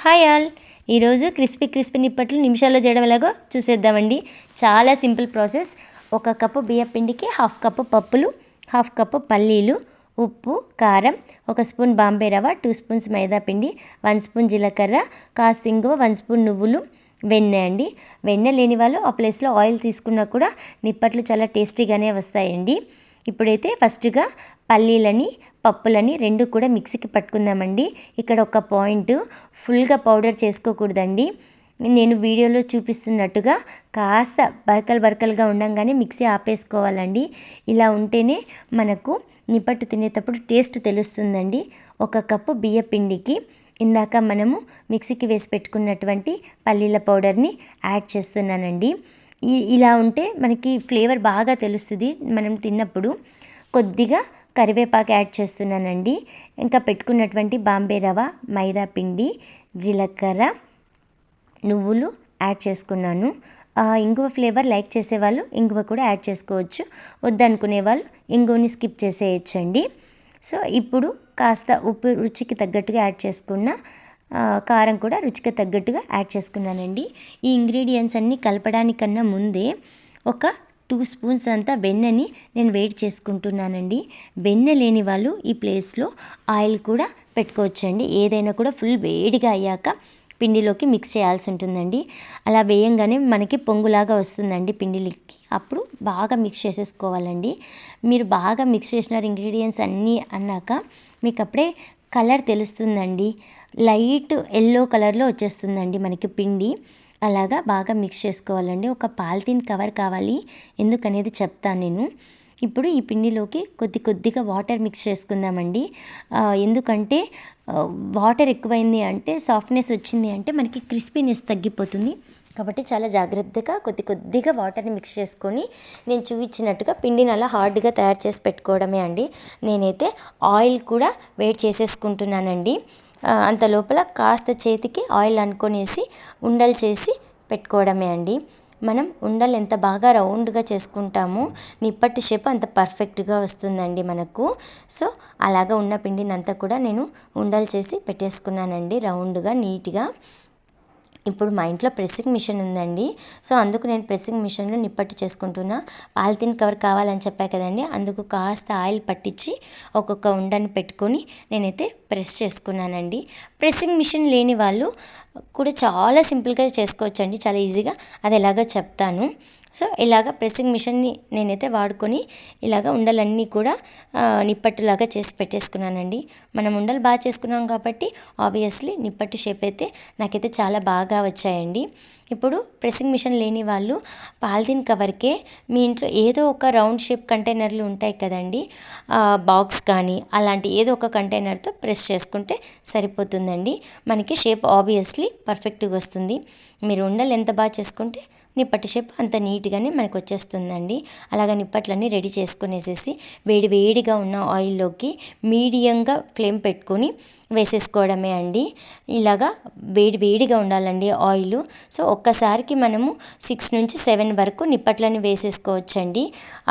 Hi all. ఈరోజు crispy నిప్పట్లు నిమిషాల్లో చేయడం ఎలాగో చూసేద్దామండి. చాలా సింపుల్ ప్రాసెస్. 1 కప్పు బియ్యం పిండికి 1/2 కప్పు పప్పులు, 1/2 కప్పు పల్లీలు, ఉప్పు, కారం, 1 స్పూన్ బాంబే రవ్వ, 2 స్పూన్స్ మైదా పిండి, 1 స్పూన్ జీలకర్ర, కాస్త ఇంగువ, 1 స్పూన్ నువ్వులు, వెన్న అండి. వెన్న లేని వాళ్ళు ఆ ప్లేస్లో ఆయిల్ తీసుకున్నా కూడా నిప్పట్లు చాలా టేస్టీగానే వస్తాయండి. ఇప్పుడైతే ఫస్ట్గా పల్లీలని పప్పులని రెండు కూడా మిక్సీకి పట్టుకుందామండి. ఇక్కడ ఒక పాయింట్, ఫుల్గా పౌడర్ చేసుకోకూడదండి. నేను వీడియోలో చూపిస్తున్నట్టుగా కాస్త బరకలుగా ఉండంగానే మిక్సీ ఆపేసుకోవాలండి. ఇలా ఉంటేనే మనకు నిప్పట్టు తినేటప్పుడు టేస్ట్ తెలుస్తుందండి. 1 కప్పు బియ్య పిండికి ఇందాక మనము మిక్సీకి వేసి పెట్టుకున్నటువంటి పల్లీల పౌడర్ని యాడ్ చేస్తున్నానండి. ఇలా ఉంటే మనకి ఫ్లేవర్ బాగా తెలుస్తుంది మనం తిన్నప్పుడు. కొద్దిగా కరివేపాకు యాడ్ చేస్తున్నానండి. ఇంకా పెట్టుకున్నటువంటి బాంబే రవ్వ, మైదా పిండి, జీలకర్ర, నువ్వులు యాడ్ చేసుకున్నాను. ఇంగువ ఫ్లేవర్ లైక్ చేసేవాళ్ళు ఇంగువ కూడా యాడ్ చేసుకోవచ్చు. వద్దనుకునే వాళ్ళు ఇంగువని స్కిప్ చేసేయచ్చండి. సో ఇప్పుడు కాస్త ఉప్పు రుచికి తగ్గట్టుగా యాడ్ చేసుకున్న, కారం కూడా రుచికి తగ్గట్టుగా యాడ్ చేసుకున్నానండి. ఈ ఇంగ్రీడియంట్స్ అన్నీ కలపడానికన్నా ముందే ఒక 2 స్పూన్స్ అంతా వెన్నని నేను వేడి చేసుకుంటున్నానండి. వెన్న లేని వాళ్ళు ఈ ప్లేస్లో ఆయిల్ కూడా పెట్టుకోవచ్చండి. ఏదైనా కూడా ఫుల్ వేడిగా అయ్యాక పిండిలోకి మిక్స్ చేయాల్సి ఉంటుందండి. అలా వేయంగానే మనకి పొంగులాగా వస్తుందండి పిండిలోకి. అప్పుడు బాగా మిక్స్ చేసేసుకోవాలండి. మీరు బాగా మిక్స్ చేసిన ఇంగ్రీడియంట్స్ అన్నీ అన్నాక మీకు అప్పుడే కలర్ తెలుస్తుందండి. లైట్ ఎల్లో కలర్లో వచ్చేస్తుందండి మనకి పిండి. అలాగా బాగా మిక్స్ చేసుకోవాలండి. ఒక పాలిథిన్ కవర్ కావాలి, ఎందుకనేది చెప్తాను నేను. ఇప్పుడు ఈ పిండిలోకి కొద్దిగా వాటర్ మిక్స్ చేసుకుందామండి. ఎందుకంటే వాటర్ ఎక్కువైంది అంటే, సాఫ్ట్నెస్ వచ్చింది అంటే మనకి క్రిస్పీనెస్ తగ్గిపోతుంది. కాబట్టి చాలా జాగ్రత్తగా కొద్దిగా వాటర్ని మిక్స్ చేసుకొని నేను చూపించినట్టుగా పిండిని అలా హార్డ్గా తయారు చేసి పెట్టుకోవడమే అండి. నేనైతే ఆయిల్ కూడా వేడి చేసేసుకుంటున్నానండి. అంత లోపల కాస్త చేతికి ఆయిల్ అనుకొనేసి ఉండలు చేసి పెట్టుకోవడమే అండి. మనం ఉండలు ఎంత బాగా రౌండ్గా చేసుకుంటామో నిప్పట్టు షేప్ అంత పర్ఫెక్ట్గా వస్తుందండి మనకు. సో అలాగా ఉన్న పిండిని అంతా కూడా నేను ఉండలు చేసి పెట్టేసుకున్నానండి రౌండ్గా, నీట్గా. ఇప్పుడు మా ఇంట్లో ప్రెస్సింగ్ మిషన్ ఉందండి. సో అందుకు నేను ప్రెస్సింగ్ మిషన్లో నిప్పట్టు చేసుకుంటున్నా. పాలిథిన్ కవర్ కావాలని చెప్పా కదండి, అందుకు కాస్త ఆయిల్ పట్టించి ఒక్కొక్క ఉండని పెట్టుకొని నేనైతే ప్రెస్ చేసుకున్నానండి. ప్రెస్సింగ్ మిషన్ లేని వాళ్ళు కూడా చాలా సింపుల్గా చేసుకోవచ్చండి, చాలా ఈజీగా. అది ఎలాగో చెప్తాను. సో ఇలాగ ప్రెస్సింగ్ మిషన్ని నేనైతే వాడుకొని ఇలాగ ఉండలన్నీ కూడా నిప్పట్టులాగా చేసి పెట్టేసుకున్నానండి. మనం ఉండలు బాగా చేసుకున్నాం కాబట్టి ఆబ్వియస్లీ నిప్పట్టు షేప్ అయితే నాకైతే చాలా బాగా వచ్చాయండి. ఇప్పుడు ప్రెస్సింగ్ మిషన్ లేని వాళ్ళు పాలిథిన్ కవర్కే మీ ఇంట్లో ఏదో ఒక రౌండ్ షేప్ కంటైనర్లు ఉంటాయి కదండి, బాక్స్ కానీ అలాంటి ఏదో ఒక కంటైనర్తో ప్రెస్ చేసుకుంటే సరిపోతుందండి. మనకి షేప్ ఆబ్వియస్లీ పర్ఫెక్ట్గా వస్తుంది. మీరు ఉండలు ఎంత బాగా చేసుకుంటే నిప్పట్టు షేప్ అంత నీట్గానే మనకు వచ్చేస్తుందండి. అలాగా నిప్పట్లన్నీ రెడీ చేసుకునేసేసి వేడిగా ఉన్న ఆయిల్లోకి మీడియంగా ఫ్లేమ్ పెట్టుకొని వేసేసుకోవడమే అండి. ఇలాగా వేడిగా ఉండాలండి ఆయిల్. సో ఒక్కసారికి మనము 6 నుంచి 7 వరకు నిప్పట్లని వేసేసుకోవచ్చండి.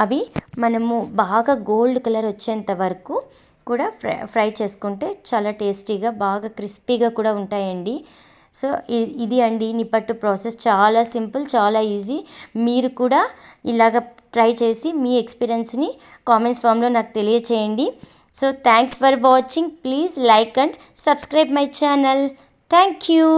అవి మనము బాగా గోల్డ్ కలర్ వచ్చేంత వరకు కూడా ఫ్రై చేసుకుంటే చాలా టేస్టీగా బాగా క్రిస్పీగా కూడా ఉంటాయండి. సో ఇది అండి నిప్పట్టు ప్రాసెస్. చాలా సింపుల్, చాలా ఈజీ. మీరు కూడా ఇలాగ ట్రై చేసి మీ ఎక్స్పీరియన్స్ని కామెంట్స్ ఫామ్లో నాకు తెలియచేయండి. So thanks for watching. Please like and subscribe my channel. Thank you.